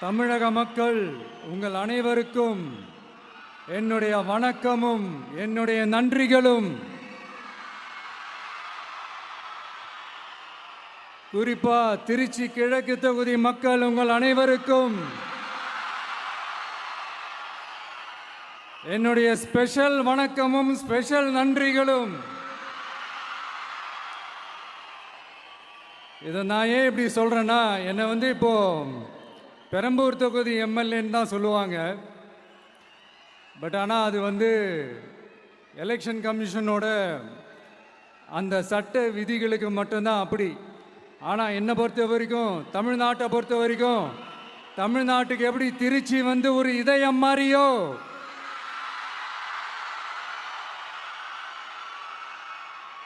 தமிழக மக்கள் உங்கள் அனைவருக்கும் என்னுடைய வணக்கமும் என்னுடைய நன்றிகளும். குறிப்பா திருச்சி கிழக்கு தொகுதி மக்கள் உங்கள் அனைவருக்கும் என்னுடைய ஸ்பெஷல் வணக்கமும் ஸ்பெஷல் நன்றிகளும். இதை நான் ஏன் இப்படி சொல்றேன்னா, என்னை இப்போ பெரம்பூர் தொகுதி எம்எல்ஏன்னு தான் சொல்லுவாங்க. பட் ஆனால் அது எலெக்ஷன் கமிஷனோட அந்த சட்ட விதிகளுக்கு மட்டும்தான் அப்படி. ஆனால் என்னை பொறுத்த வரைக்கும், தமிழ்நாட்டை பொறுத்த வரைக்கும், தமிழ்நாட்டுக்கு எப்படி திருச்சி ஒரு இதயம் மாதிரியோ,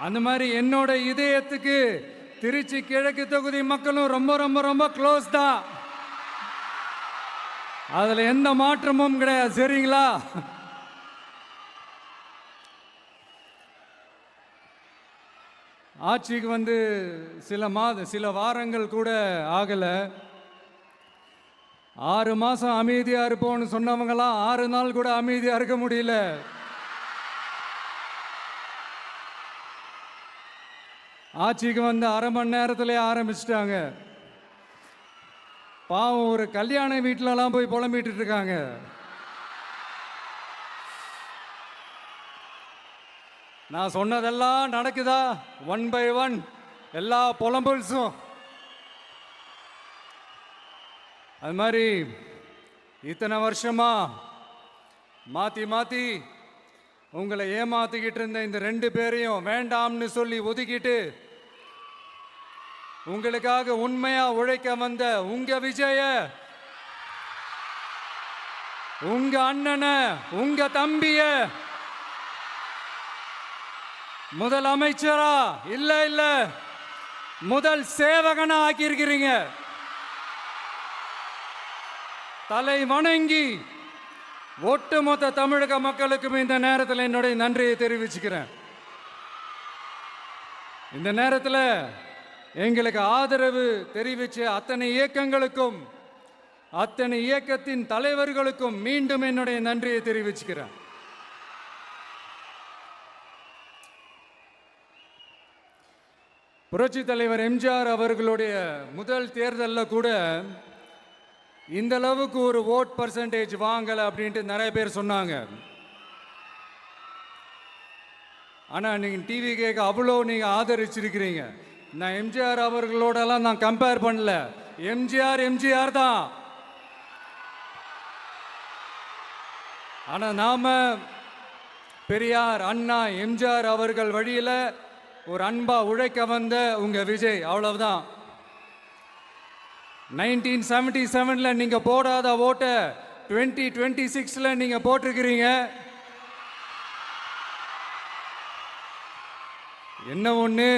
அந்த மாதிரி என்னோட இதயத்துக்கு திருச்சி கிழக்கு தொகுதி மக்களும் ரொம்ப ரொம்ப ரொம்ப க்ளோஸ் தான். அதில் எந்த மாற்றமும் கிடையாது. சரிங்களா? ஆட்சிக்கு சில வாரங்கள் கூட ஆகலை. 6 மாதம் அமைதியாக இருப்போம்னு சொன்னவங்களாம் 6 நாள் கூட அமைதியாக இருக்க முடியல. ஆட்சிக்கு அரை மணி நேரத்திலே ஆரம்பிச்சிட்டாங்க. பாவம், ஒரு கல்யாண வீட்டிலலாம் போய் புலம்பிட்டு இருக்காங்க. நான் சொன்னதெல்லாம் நடக்குதா? 1 by 1 எல்லா புலம்பல்ஸும். அது மாதிரி இத்தனை வருஷமா மாற்றி மாற்றி உங்களை ஏமாத்திக்கிட்டு இருந்த இந்த 2 பேரையும் வேண்டாம்னு சொல்லி ஒதுக்கிட்டு உங்களுக்காக உண்மையா உழைக்க வந்த உங்க விஜய, உங்க அண்ணனை, உங்க தம்பிய முதல் அமைச்சரா இல்ல முதல் சேவகனா ஆக்கியிருக்கிறீங்க. தலை வணங்கி ஒட்டுமொத்த தமிழக மக்களுக்கும் இந்த நேரத்தில் என்னுடைய நன்றியை தெரிவிச்சுக்கிறேன். இந்த நேரத்தில் எங்களுக்கு ஆதரவு தெரிவித்த அத்தனை இயக்கங்களுக்கும், அத்தனை இயக்கத்தின் தலைவர்களுக்கும் மீண்டும் என்னுடைய நன்றியை தெரிவிச்சுக்கிறேன். புரட்சி தலைவர் எம்ஜிஆர் அவர்களுடைய முதல் தேர்தலில் கூட இந்த அளவுக்கு ஒரு ஓட் பர்சன்டேஜ் வாங்கலை அப்படின்ட்டு நிறைய பேர் சொன்னாங்க. ஆனால் நீங்கள் டிவி கேட்க அவ்வளோ நீங்கள் ஆதரிச்சிருக்கிறீங்க. நான் எம்ஜிஆர் அவர்களோடலாம் நான் கம்பேர் பண்ணல. எம்ஜிஆர் தான். ஆனால் நாம பெரியார், அண்ணா, எம்ஜிஆர் அவர்கள் வழியில் ஒரு அன்பா உழைக்க வந்த உங்க விஜய், அவ்வளவுதான். 1977 நீங்க போடாத ஓட்டை 2026 நீங்க போட்டிருக்கிறீங்க. என்ன ஒண்ணு,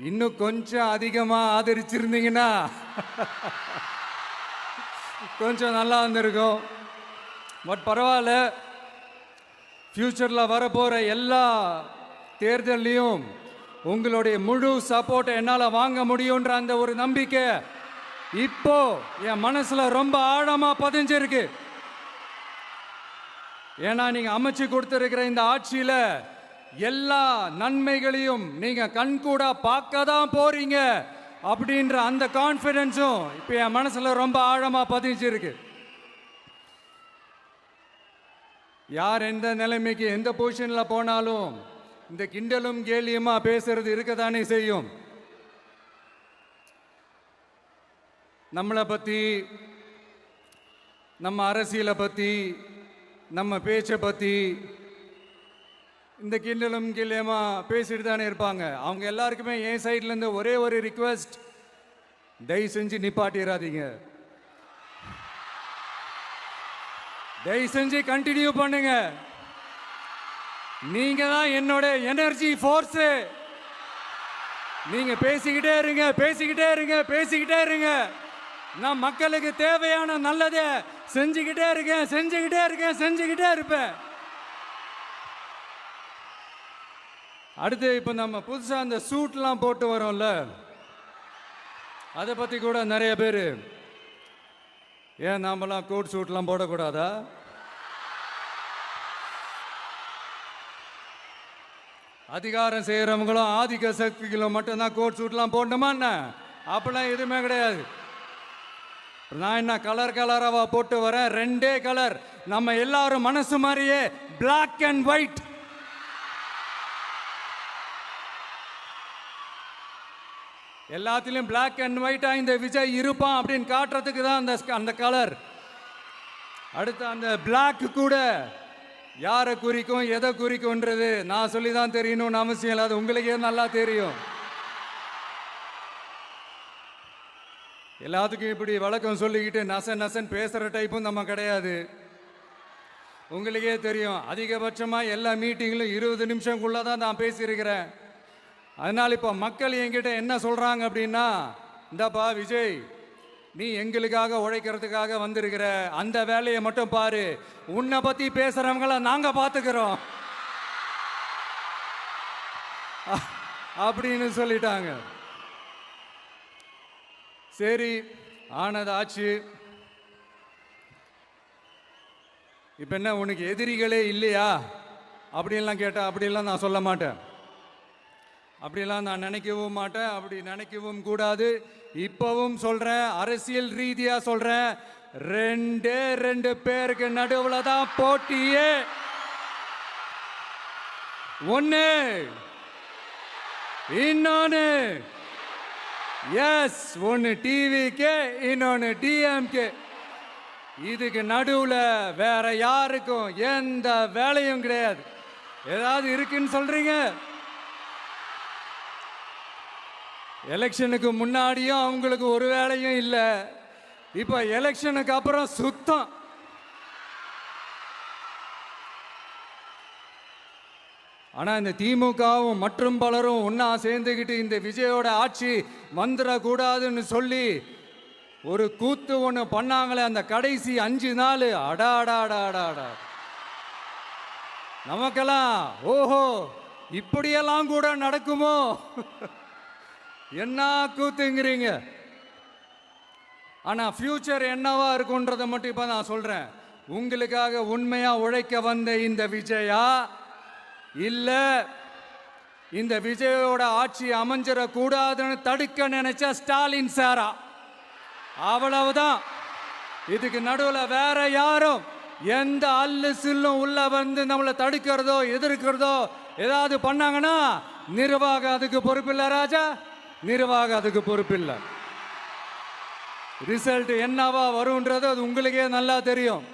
இன்னும் கொஞ்சம் அதிகமா ஆதரிச்சிருந்தீங்கன்னா கொஞ்சம் நல்லா இருந்திருக்கும். பட் பரவாயில்ல, ஃபியூச்சர்ல வரப்போற எல்லா தேர்தலையும் உங்களுடைய முழு சப்போர்ட்டை என்னால் வாங்க முடியுன்ற அந்த ஒரு நம்பிக்கை இப்போ என் மனசுல ரொம்ப ஆழமா பதிஞ்சிருக்கு. ஏன்னா நீங்க அமைச்சு கொடுத்திருக்கிற இந்த ஆட்சியில எல்லா நன்மைகளையும் நீங்க கண்கூடா பார்க்க தான் போறீங்க அப்படின்ற அந்த கான்ஃபிடன்ஸும் இப்போ என் மனசுல ரொம்ப ஆழமா பதிஞ்சிருக்கு. யார் எந்த நிலைமைக்கு எந்த பொசிஷன்ல போனாலும் இந்த கிண்டலும் கேலியுமா பேசுறது இருக்கதானே செய்யும். நம்மளை பற்றி, நம்ம அரசியலை பற்றி, நம்ம பேச்சை பற்றி இந்த கிண்டலும் கில்லியமா பேசிட்டு தானே இருப்பாங்க. அவங்க எல்லாருக்குமே என் சைட்லேருந்து ஒரே ஒரு ரிக்வெஸ்ட், தயவு செஞ்சு நிப்பாட்டிடாதீங்க. தயவு செஞ்சு கண்டினியூ பண்ணுங்க. நீங்க தான் என்னோட எனர்ஜி ஃபோர்ஸு. நீங்க பேசிக்கிட்டே இருங்க, பேசிக்கிட்டே இருங்க, பேசிக்கிட்டே இருங்க. நான் மக்களுக்கு தேவையான நல்லதை செஞ்சுக்கிட்டே இருக்கேன், செஞ்சுக்கிட்டே இருக்கேன், செஞ்சுக்கிட்டே இருப்பேன். அடுத்து இப்போ நம்ம புதுசாக அந்த சூட்லாம் போட்டு வரோம்ல, அதை பற்றி கூட நிறைய பேர் ஏன் நாமெல்லாம் கோட் சூட்லாம் போடக்கூடாதா? அதிகாரம் செய்கிறவங்களும் ஆதிக்க சக்திகளும் மட்டும்தான் கோட் சூட்லாம் போடணுமா என்ன? அப்படிலாம் எதுவுமே கிடையாது. நான் என்ன கலர் கலராக போட்டு வரேன், ரெண்டே கலர், நம்ம எல்லாரும் மனசு மாதிரியே பிளாக் அண்ட் ஒயிட். எல்லாத்திலும் பிளாக் அண்ட் ஒயிட்டா இந்த விஜய் இருப்பான் அப்படின்னு காட்டுறதுக்கு தான் அந்த கலர். அடுத்து அந்த பிளாக் கூட யாரை குறிக்கும் எதை குறிக்கும்ன்றது நான் சொல்லி தான் தெரியணும்னு அவசியம் இல்லை, அது உங்களுக்கே நல்லா தெரியும். எல்லாத்துக்கும் இப்படி வழக்கம் சொல்லிக்கிட்டு நசன் பேசுகிற டைப்பும் நம்ம கிடையாது. உங்களுக்கே தெரியும், அதிகபட்சமாக எல்லா மீட்டிங்கிலும் 20 நிமிஷம்குள்ளே தான் நான் பேசியிருக்கிறேன். அதனால் இப்போ மக்கள் என்கிட்ட என்ன சொல்கிறாங்க அப்படின்னா, இந்தாப்பா விஜய், நீ எங்களுக்காக உழைக்கிறதுக்காக வந்திருக்கிற, அந்த வேலையை மட்டும் பாரு, உன்னை பற்றி பேசுகிறவங்கள நாங்கள் பார்த்துக்கிறோம் அப்படின்னு சொல்லிட்டாங்க. சரி, ஆனதாச்சு. இப்போ என்ன, உனக்கு எதிரிகளே இல்லையா அப்படின்லாம் கேட்டேன். அப்படிலாம் நான் சொல்ல மாட்டேன், அப்படிலாம் நான் நினைக்கவும் மாட்டேன், அப்படி நினைக்கவும் கூடாது. இப்பவும் சொல்றேன், அரசியல் ரீதியா சொல்றேன், 2 பேருக்கு நடுவில் தான் போட்டியே. ஒன்னு, இன்னொன்னு எஸ், ஒன்னு டிவிக்கு, இன்னொன்னு டிஎம்கே. இதுக்கு நடுவில் வேற யாருக்கும் எந்த வேலையும் கிடையாது. ஏதாவது இருக்குன்னு சொல்றீங்க? எலெக்ஷனுக்கு முன்னாடியும் அவங்களுக்கு ஒரு வேலையும் இல்லை, இப்போ எலெக்ஷனுக்கு அப்புறம் சுத்தம். ஆனால் இந்த திமுகவும் மற்றும் பலரும் ஒன்றா சேர்ந்துக்கிட்டு இந்த விஜயோட ஆட்சி வந்துடக்கூடாதுன்னு சொல்லி ஒரு கூத்து ஒன்று பண்ணாங்களே, அந்த கடைசி 5 நாள், அடாடாடாடாடா, நமக்கெல்லாம் ஓஹோ இப்படியெல்லாம் கூட நடக்குமோ என்ன கூத்துங்கிறீங்க. ஆனால் ஃபியூச்சர் என்னவா இருக்குன்றதை மட்டும் இப்போ நான் சொல்கிறேன். உங்களுக்காக உண்மையாக உழைக்க வந்த இந்த விஜயா, இல்லை இந்த விஜயோட ஆட்சி அமைஞ்சிடக்கூடாதுன்னு தடுக்க நினைச்ச ஸ்டாலின் சாரா, அவ்வளவுதான். இதுக்கு நடுவில் வேற யாரும் எந்த அல்லு சில்லும் உள்ள வந்து நம்மளை தடுக்கிறதோ எதிர்க்கிறதோ ஏதாவது பண்ணாங்கன்னா நிர்வாகம் அதுக்கு பொறுப்பில்லை ராஜா, நிர்வாகம் அதுக்கு பொறுப்பில்லை. ரிசல்ட் என்னவா வரும்ன்றது அது உங்களுக்கே நல்லா தெரியும்.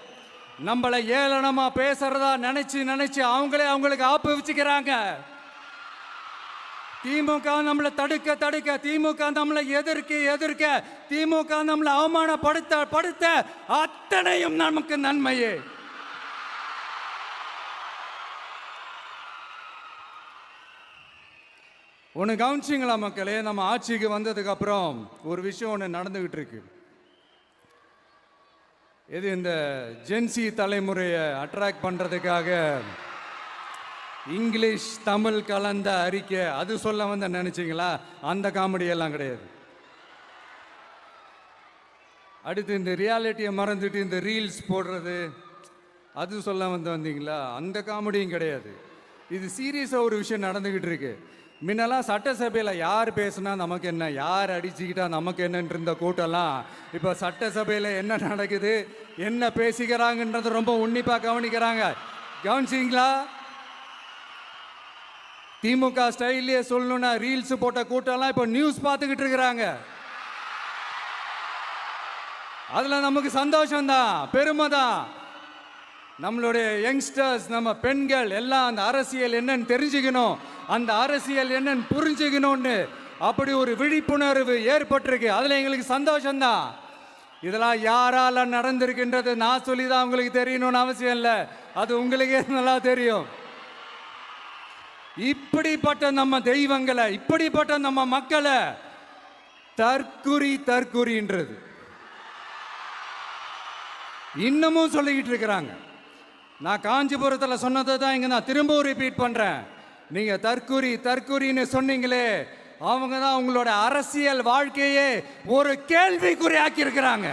நம்மளை ஏளனமா பேசுறதா நினைச்சு அவங்களுக்கு ஆப்பு வச்சுக்கிறாங்க. திமுக நம்மளை தடுக்க, திமுக நம்மளை எதிர்க்க, திமுக நம்மளை அவமானப்படுத்த அத்தனையும் நமக்கு நன்மையே. ஒன்று கவனிச்சிங்களா மக்களே, நம்ம ஆட்சிக்கு வந்ததுக்கு அப்புறம் ஒரு விஷயம் ஒன்று நடந்துகிட்டு இருக்கு. இது இந்த ஜென்சி தலைமுறையை அட்ராக்ட் பண்ணுறதுக்காக இங்கிலீஷ் தமிழ் கலந்த அறிக்கை, அது சொல்ல வந்து நினைச்சிங்களா? அந்த காமெடியெல்லாம் கிடையாது. அடுத்து இந்த ரியாலிட்டியை மறந்துட்டு இந்த ரீல்ஸ் போடுறது, அது சொல்ல வந்தீங்களா? அந்த காமெடியும் கிடையாது. இது சீரியஸாக ஒரு விஷயம் நடந்துக்கிட்டு இருக்கு. முன்னெல்லாம் சட்டசபையில் யார் பேசுனா நமக்கு என்ன, யார் அடிச்சுக்கிட்டா நமக்கு என்னன்னு இருந்த கூட்டம்லாம் இப்போ சட்டசபையில் என்ன நடக்குது, என்ன பேசிக்கிறாங்கன்றது ரொம்ப உன்னிப்பாக கவனிக்கிறாங்க. கவனிச்சிங்களா? திமுக ஸ்டைல்லையே சொல்லணும்னா ரீல்ஸ் போட்ட கூட்டம்லாம் இப்போ நியூஸ் பார்த்துக்கிட்டு இருக்கிறாங்க. அதில் நமக்கு சந்தோஷம்தான், பெருமை தான். நம்மளுடைய யங்ஸ்டர்ஸ், நம்ம பெண்கள் எல்லாம் அந்த அரசியல் என்னன்னு தெரிஞ்சுக்கணும், அந்த அரசியல் என்னன்னு புரிஞ்சுக்கணும்னு அப்படி ஒரு விழிப்புணர்வு ஏற்பட்டிருக்கு. அதில் எங்களுக்கு சந்தோஷம்தான். இதெல்லாம் யாரால நடந்திருக்கின்றது நான் சொல்லி தான் உங்களுக்கு தெரியணும்னு அவசியம் இல்லை, அது உங்களுக்கே நல்லா தெரியும். இப்படிப்பட்ட நம்ம தெய்வங்களை, இப்படிப்பட்ட நம்ம மக்களை தற்குறின்றது இன்னமும் சொல்லிக்கிட்டு இருக்கிறாங்க. நான் காஞ்சிபுரத்தில் சொன்னதை தான் இங்கே நான் திரும்பவும் ரிப்பீட் பண்ணுறேன். நீங்கள் தற்குறின்னு சொன்னீங்களே, அவங்க தான் உங்களோட அரசியல் வாழ்க்கையே ஒரு கேள்விக்குறி ஆக்கி இருக்கிறாங்க.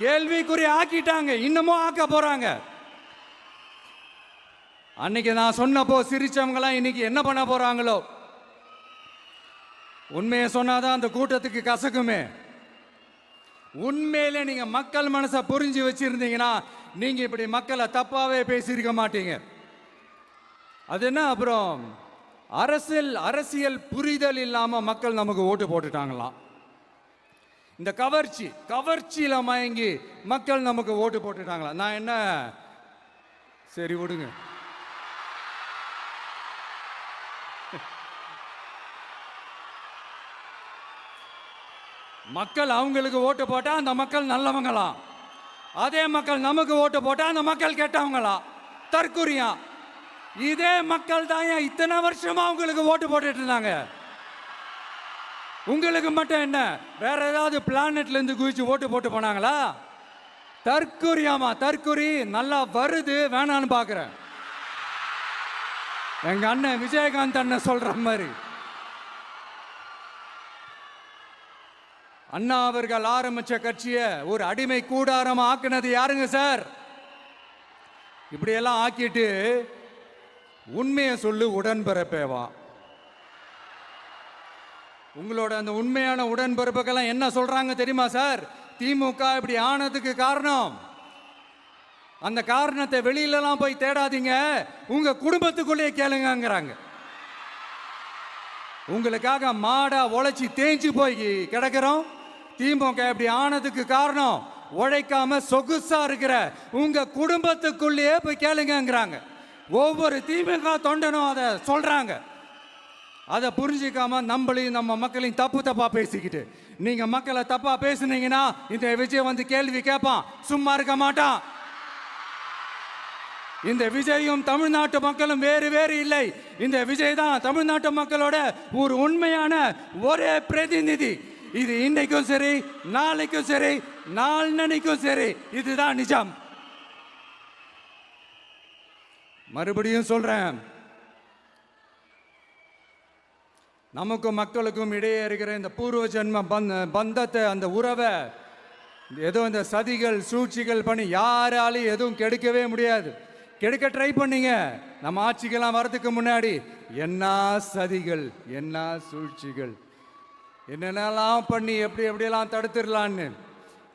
கேள்விக்குறி ஆக்கிட்டாங்க, இன்னமும் ஆக்க போறாங்க. அன்னைக்கு நான் சொன்னப்போ சிரிச்சவங்களாம் இன்னைக்கு என்ன பண்ண போறாங்களோ. உண்மையை சொன்னாதான் அந்த கூட்டத்துக்கு கசக்குமே. உண்மையிலே நீங்க மக்கள் மனசை புரிஞ்சு வச்சிருந்தீங்கன்னா நீங்க இப்படி மக்களை தப்பாவே பேசியிருக்க மாட்டீங்க. அது என்ன, அப்புறம் அரசியல் புரிதல் இல்லாம மக்கள் நமக்கு ஓட்டு போட்டுட்டாங்களாம். இந்த கவர்ச்சியில மயங்கி மக்கள் நமக்கு ஓட்டு போட்டுட்டாங்களா. நான் என்ன, சரி விடுங்க. மக்கள் அவங்களுக்கு ஓட்டு போட்டா அந்த மக்கள் நல்லவங்களாம், அதே மக்கள் நமக்கு ஓட்டு போட்டா அந்த மக்கள் கெட்டவங்களா, தற்குறியா. இதே மக்கள் தான் இத்தனை வருஷமா உங்களுக்கு ஓட்டு போட்டுட்டு இருந்தாங்க. உங்களுக்கு மட்டும் என்ன, வேற ஏதாவது பிளானட்ல இருந்து குதிச்சு ஓட்டு போட்டு போனாங்களா? தற்குறியாமா, தற்குறி நல்லா வருது, வேணான்னு பாக்குறேன். எங்க அண்ணன் விஜயகாந்த் அண்ணன் சொல்ற மாதிரி, அண்ணா அவர்கள் ஆரம்பிச்ச கட்சியை ஒரு அடிமை கூடாரமா ஆக்குனது யாருங்க சார்? இப்படியெல்லாம் ஆக்கிட்டு உண்மையை சொல்லு உடன்பிறப்பேவா. உங்களோட அந்த உண்மையான உடன்பிறப்புக்கெல்லாம் என்ன சொல்றாங்க தெரியுமா சார்? திமுக இப்படி ஆனதுக்கு காரணம், அந்த காரணத்தை வெளியிலலாம் போய் தேடாதீங்க, உங்க குடும்பத்துக்குள்ளேயே கேளுங்கிறாங்க. உங்களுக்காக மாடா உழைச்சி தேஞ்சு போய் கிடக்கிறோம். திமுக இப்படி ஆனதுக்கு காரணம் உழைக்காம சொகுசா இருக்கிற உங்க குடும்பத்துக்குள்ளேயே போய் கேளுங்கிறாங்க. ஒவ்வொரு திமுக தொண்டனும் அதை சொல்றாங்க. அதை புரிஞ்சிக்காம நம்மளையும் நம்ம மக்களையும் தப்பா பேசிக்கிட்டு, நீங்க மக்களை தப்பா பேசுனீங்கன்னா இந்த விஜய் வந்து கேள்வி கேட்பான், சும்மா இருக்க மாட்டான். இந்த விஜயும் தமிழ்நாட்டு மக்களும் வேறு இல்லை. இந்த விஜய் தான் தமிழ்நாட்டு மக்களோட ஒரு உண்மையான ஒரே பிரதிநிதி. இது இன்னைக்கும் சரி, நாளைக்கும் சரி, நாளன்னைக்கும் சரி, இதுதான் நிஜம். மறுபடியும் சொல்றேன், நமக்கும் மக்களுக்கும் இடையே இருக்கிற இந்த பூர்வ ஜென்ம பந்தத்தை, அந்த உறவை ஏதோ இந்த சதிகள் சூழ்ச்சிகள் பண்ணி யாராலையும் எதுவும் கெடுக்கவே முடியாது. கெடுக்க ட்ரை பண்ணீங்க நம்ம ஆட்சிக்கெல்லாம் வரதுக்கு முன்னாடி. என்ன சதிகள், என்ன சூழ்ச்சிகள், என்னென்னலாம் பண்ணி எப்படியெல்லாம் தடுத்துடலான்னு.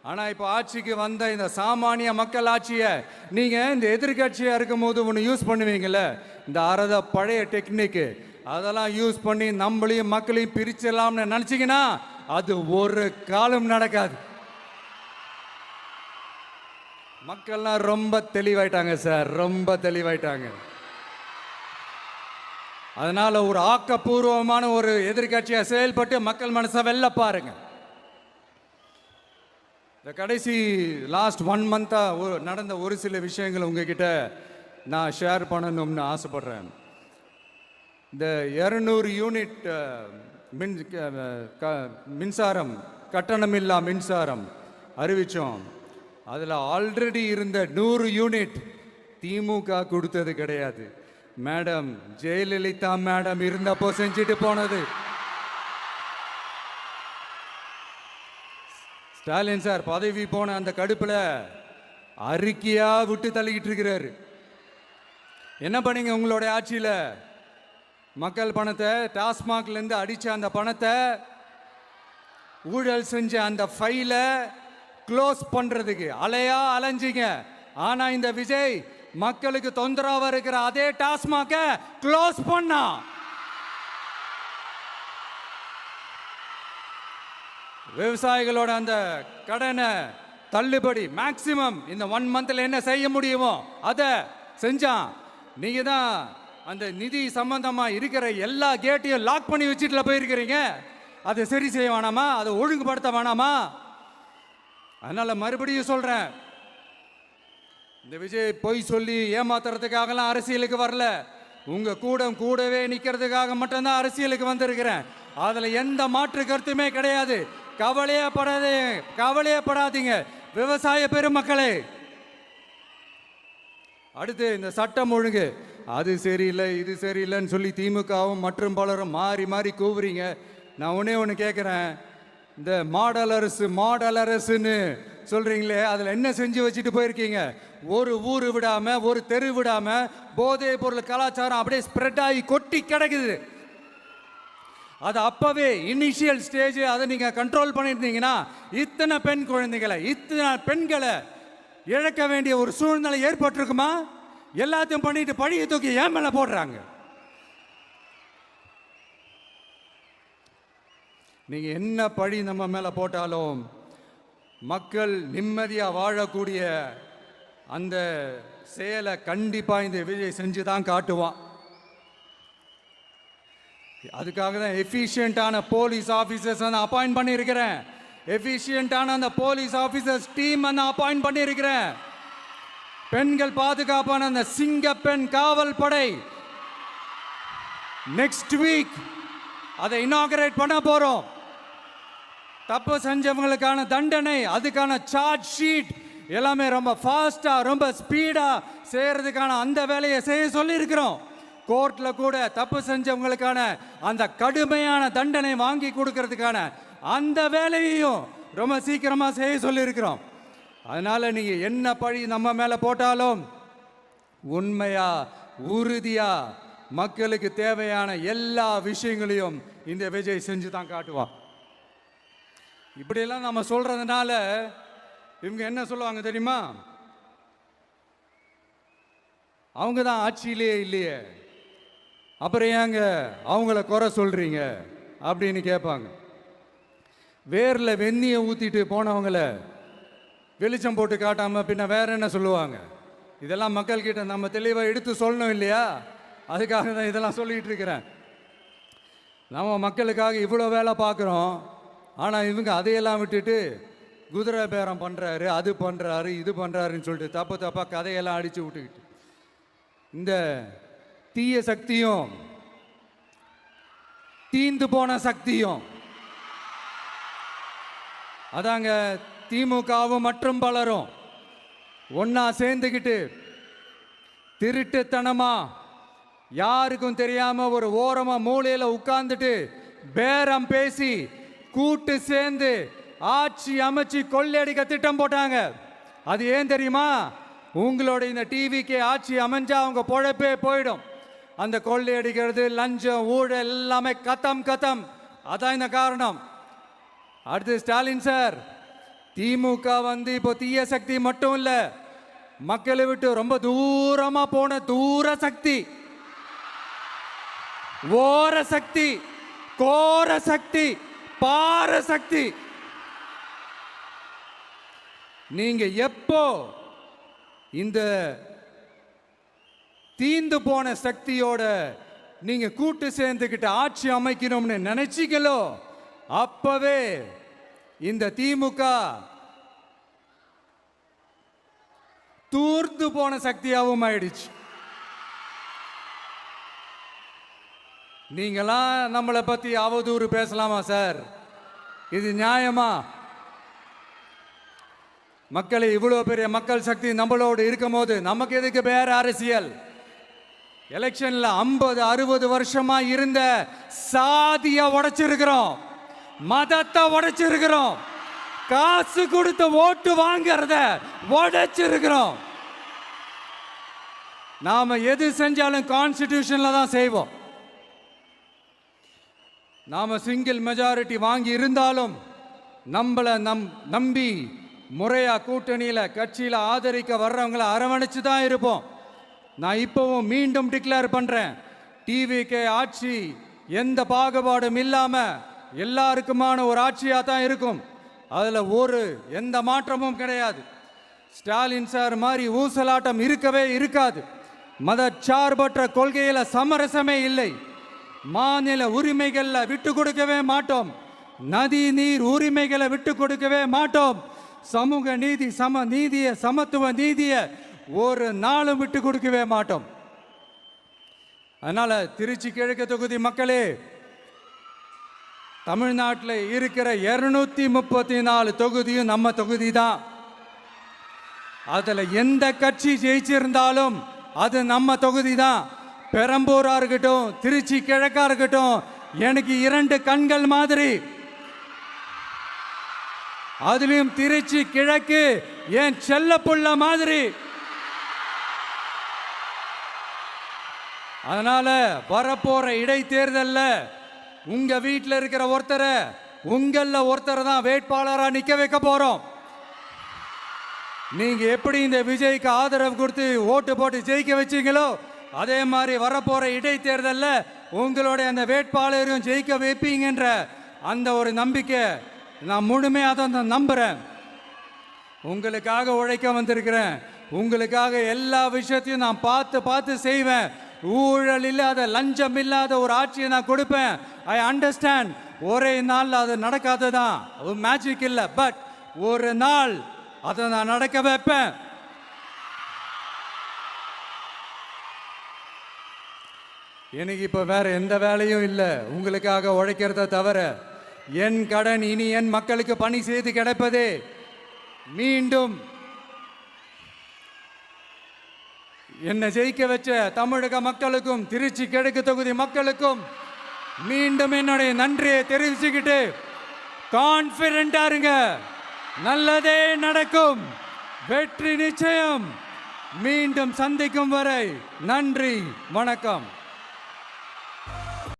ஆனால் இப்போ ஆட்சிக்கு வந்த இந்த சாமானிய மக்கள் ஆட்சியை நீங்கள் இந்த எதிர்கட்சியாக இருக்கும் போது ஒன்று யூஸ் பண்ணுவீங்கள்ல, இந்த பழைய டெக்னிக்கு, அதெல்லாம் யூஸ் பண்ணி நம்மளையும் மக்களையும் பிரிச்சிடலாம்னு நினச்சிங்கன்னா அது ஒரு காலம் நடக்காது. மக்கள்லாம் ரொம்ப தெளிவாயிட்டாங்க சார், ரொம்ப தெளிவாயிட்டாங்க. அதனால ஒரு ஆக்கப்பூர்வமான ஒரு எதிர்கட்சியை செயல்பட்டு மக்கள் மனசை வெல்ல பாருங்க. இந்த கடைசி லாஸ்ட் 1 மந்தா நடந்த ஒரு சில விஷயங்களை உங்ககிட்ட நான் ஷேர் பண்ணணும்னு ஆசைப்படுறேன். இந்த 200 யூனிட் மின்சாரம், கட்டணமில்லா மின்சாரம் அறிவிச்சோம். அதில் ஆல்ரெடி இருந்த 100 யூனிட் திமுக கொடுத்தது கிடையாது. மேடம் ஜெயலலிதா மேடம் இருந்தப்போ செஞ்சுட்டு போனது. ஸ்டாலின் சார் பதவி போன அந்த கடுப்புல அறிக்கையா விட்டு தள்ளிக்கிட்டு இருக்கிறாரு. என்ன பண்ணீங்க உங்களுடைய ஆட்சியில? மக்கள் பணத்தை, டாஸ்மாக்ல இருந்து அடிச்ச அந்த பணத்தை, ஊழல் செஞ்ச அந்த ஃபைல க்ளோஸ் பண்றதுக்கு அலைஞ்சீங்க. ஆனா இந்த விஜய் மக்களுக்கு தொந்தரவா இருக்கிற அதே டாஸ்மாக க்ளோஸ் பண்ணா. விவசாயிகளோட அந்த கடனை தள்ளுபடி மேக்சிமம் இந்த 1 மந்த்ல என்ன செய்ய முடியுமோ அதை செஞ்சான். நீங்க தான் அந்த நிதி சம்பந்தமா இருக்கிற எல்லா கேட்டையும் லாக் பண்ணி வச்சுட்டுல போயிருக்கிறீங்க. அதை சரி செய்ய வேணாமா? அதை ஒழுங்குபடுத்த வேணாமா? அதனால மறுபடியும் சொல்றேன், இந்த விஜய் பொய் சொல்லி ஏமாத்துறதுக்காகலாம் அரசியலுக்கு வரல. உங்க கூடவே நிக்கிறதுக்காக மட்டும்தான் அரசியலுக்கு வந்திருக்கிறேன். அதுல எந்த மாற்று கருத்துமே கிடையாது. கவலையப்படாதீங்க விவசாய பெருமக்களே. அடுத்து இந்த சட்டம் ஒழுங்கு, அது சரியில்லை இது சரியில்லைன்னு சொல்லி திமுகவும் மற்றும் பலரும் மாறி கூவுறீங்க. நான் ஒண்ணே ஒன்று கேட்குறேன், இந்த மாடல் அரசுன்னு சொல்றீங்களே, அதில் என்ன செஞ்சு வச்சுட்டு போயிருக்கீங்க? ஒரு ஊர் விடாம, ஒரு தெரு விடாம போதைப் பொருள் கலாச்சாரம் அப்படியே ஸ்ப்ரெட் ஆகி கொட்டி கிடக்குது. அது அப்பவே இனிஷியல் ஸ்டேஜ் அதை நீங்க கண்ட்ரோல் பண்ணியிருந்தீங்கன்னா இத்தனை பெண் குழந்தைகளை, இத்தனை பெண்களை இழக்க வேண்டிய ஒரு சூழ்நிலை ஏற்பட்டிருக்குமா? எல்லாத்தையும் பண்ணிட்டு பழியை தூக்கி ஏன் மேல போடுறாங்க. நீங்க என்ன பழி நம்ம மேல போட்டாலும் மக்கள் நிம்மதியா வாழக்கூடிய அந்த செயலை கண்டிப்பா இந்த விஜய் செஞ்சு தான் காட்டுவான். அதுக்காக தான் எஃபிஷியண்டான போலீஸ் ஆஃபீஸர்ஸ் நான் அப்பாயிண்ட் பண்ணியிருக்கிறேன். எஃபிஷியண்டான அந்த போலீஸ் ஆஃபீஸர்ஸ் டீம் நான் அப்பாயிண்ட் பண்ணியிருக்கிறேன். பெண்கள் பாதுகாப்பான அந்த சிங்கப்பெண் காவல் படை நெக்ஸ்ட் வீக் அதை இனாகரேட் பண்ண போறோம். தப்பு செஞ்சவங்களுக்கான தண்டனை, அதுக்கான சார்ஜ் ஷீட் எல்லாமே ரொம்ப ஃபாஸ்டா, ரொம்ப ஸ்பீடா செய்யறதுக்கான அந்த வேலையை செய்ய சொல்லி இருக்கிறோம். கோர்ட்ல கூட தப்பு செஞ்சவங்களுக்கான அந்த கடுமையான தண்டனை வாங்கி கொடுக்கறதுக்கான அந்த வேலையையும் ரொம்ப சீக்கிரமா செய்ய சொல்லி இருக்கிறோம். அதனால நீங்க என்ன பழி நம்ம மேல போட்டாலும் உண்மையா உறுதியா மக்களுக்கு தேவையான எல்லா விஷயங்களையும் இந்த விஜய் செஞ்சு தான் காட்டுவான். இப்படியெல்லாம் நம்ம சொல்றதுனால இவங்க என்ன சொல்லுவாங்க தெரியுமா? அவங்க தான் ஆட்சியிலேயே இல்லையே, அப்புறம் ஏங்க அவங்கள குறை சொல்றீங்க அப்படின்னு கேட்பாங்க. வேர்ல வெந்நியை ஊத்திட்டு போனவங்கள வெளிச்சம் போட்டு காட்டாம பின்ன வேற என்ன சொல்லுவாங்க? இதெல்லாம் மக்கள்கிட்ட நம்ம தெளிவாக எடுத்து சொல்லணும் இல்லையா? அதுக்காக தான் இதெல்லாம் சொல்லிட்டு இருக்கிறேன். நம்ம மக்களுக்காக இவ்வளோ வேலை பார்க்குறோம், ஆனால் இவங்க அதையெல்லாம் விட்டுட்டு குதிரை பேரம் பண்ணுறாரு, அது பண்ணுறாரு, இது பண்ணுறாருன்னு சொல்லிட்டு தப்பு தப்பாக கதையெல்லாம் அடித்து விட்டுக்கிட்டு இந்த தீய சக்தியும் தீந்து போன சக்தியும் அதாங்க திமுகவும் மற்றும் பலரும் ஒன்னா சேர்ந்துக்கிட்டு திருட்டுத்தனமா யாருக்கும் தெரியாம ஒரு ஓரமா மூலையில உட்கார்ந்துட்டு பேரம் பேசி கூட்டு சேர்ந்து ஆட்சி அமைச்சு கொள்ளையடிக்க திட்டம் போட்டாங்க. அது ஏன் தெரியுமா? உங்களோட இந்த டிவிக்கு ஆட்சி அமைஞ்சா அவங்க பொழப்பே போயிடும். அந்த கொள்ளையடிக்கிறது, லஞ்சம், ஊழல் எல்லாமே கத்தம் கத்தம். அதான் இந்த காரணம். அடுத்து ஸ்டாலின் சார், திமுக வந்து இப்போ தீய சக்தி மட்டும் இல்ல, மக்களை விட்டு ரொம்ப தூரமா போன தூர சக்தி, ஓர சக்தி, கோர சக்தி, பார சக்தி. நீங்க எப்போ இந்த தீந்து போன சக்தியோட நீங்க கூட்டு சேர்ந்துக்கிட்டு ஆட்சி அமைக்கணும்னு நினைச்சீங்களோ அப்பவே இந்த திமுக தூர்ந்து போன சக்தியாகவும் ஆயிடுச்சு. நீங்களாம் நம்மளை பத்தி அவதூறு பேசலாமா சார்? இது நியாயமா? மக்களை இவ்வளவு பெரிய மக்கள் சக்தி நம்மளோடு இருக்கும் போது நமக்கு எதுக்கு வேற அரசியல்? எலெக்ஷன்ல 50-60 வருஷமா இருந்த சாதிய உடைச்சிருக்கிறோம், மதத்தை உடைச்சிருக்கிறோம், காசு கொடுத்து ஓட்டு வாங்கறத உடைச்சிருக்கிறோம். நாம எது செஞ்சாலும் கான்ஸ்டிடியூஷன்ல தான் செய்வோம். நாம சிங்கிள் மெஜாரிட்டி வாங்கி இருந்தாலும் நம்மளை நம்பி முறையா கூட்டணியில கட்சியில ஆதரிக்க வர்றவங்களை அரவணைச்சு தான் இருப்போம். நான் இப்பவும் மீண்டும் டிக்ளேர் பண்றேன், டிவிகே ஆட்சி எந்த பாகுபாடும் இல்லாம எல்லாருக்குமான ஒரு ஆட்சியா தான் இருக்கும். அதுல எந்த மாற்றமும் கிடையாது. ஸ்டாலின் சார் மாதிரி ஊசலாட்டம் இருக்கவே இருக்காது. மதச்சார்பற்ற கொள்கையில சமரசமே இல்லை. மாநில உரிமைகள்ல விட்டு கொடுக்கவே மாட்டோம். நதி நீர் உரிமைகளை விட்டு கொடுக்கவே மாட்டோம். சமூக நீதி, சமத்துவ நீதியை ஒரு நாளும் விட்டு கொடுக்கவே மாட்டோம். அதனால திருச்சி கிழக்கு தொகுதி மக்களே, தமிழ்நாட்டில் இருக்கிற 234 தொகுதியும் நம்ம தொகுதி தான். அதுல எந்த கட்சி ஜெயிச்சிருந்தாலும் அது நம்ம தொகுதி தான். பெரம்பூரா இருக்கட்டும், திருச்சி கிழக்கா இருக்கட்டும், எனக்கு 2 கண்கள் மாதிரி. அதுலயும் திருச்சி கிழக்கு என் செல்ல புள்ள மாதிரி. அதனால வரப்போற இடைத்தேர்தல்ல உங்க வீட்டில் இருக்கிற ஒருத்தரை உங்கள ஒருத்தரை தான் வேட்பாளரா நிக்க வைக்க போறோம். நீங்க எப்படி இந்த விஜய்க்கு ஆதரவு கொடுத்து ஓட்டு போட்டு ஜெயிக்க வச்சீங்களோ அதே மாதிரி வரப்போற இடைத்தேர்தல்ல உங்களுடைய அந்த வேட்பாளரையும் ஜெயிக்க வைப்பீங்கன்ற அந்த ஒரு நம்பிக்கை நான் முழுமையாக தான் நம்புறேன். உங்களுக்காக உழைக்க வந்திருக்கிறேன். உங்களுக்காக எல்லா விஷயத்தையும் நான் பார்த்து பார்த்து செய்வேன். ஊழல் இல்லாத லஞ்சம் இல்லாத ஒரு ஆட்சியை நான் கொடுப்பேன். I understand. ஒரே நாள் அது நடக்காததான், மேஜிக் இல்லை. பட் ஒரு நாள் அதை நான் நடக்க வைப்பேன். எனக்கு இப்போ வேற எந்த வேலையும் இல்லை உங்களுக்காக உழைக்கிறத தவிர. என் கடன் இனி என் மக்களுக்கு பணி செய்து கிடைப்பதே. மீண்டும் என்னை ஜெயிக்க வச்ச தமிழக மக்களுக்கும் திருச்சி கிழக்கு தொகுதி மக்களுக்கும் மீண்டும் என்னுடைய நன்றியை தெரிவிச்சுக்கிட்டு கான்ஃபிடென்ட்டா இருங்க. நல்லதே நடக்கும். வெற்றி நிச்சயம். மீண்டும் சந்திக்கும் வரை நன்றி, வணக்கம்.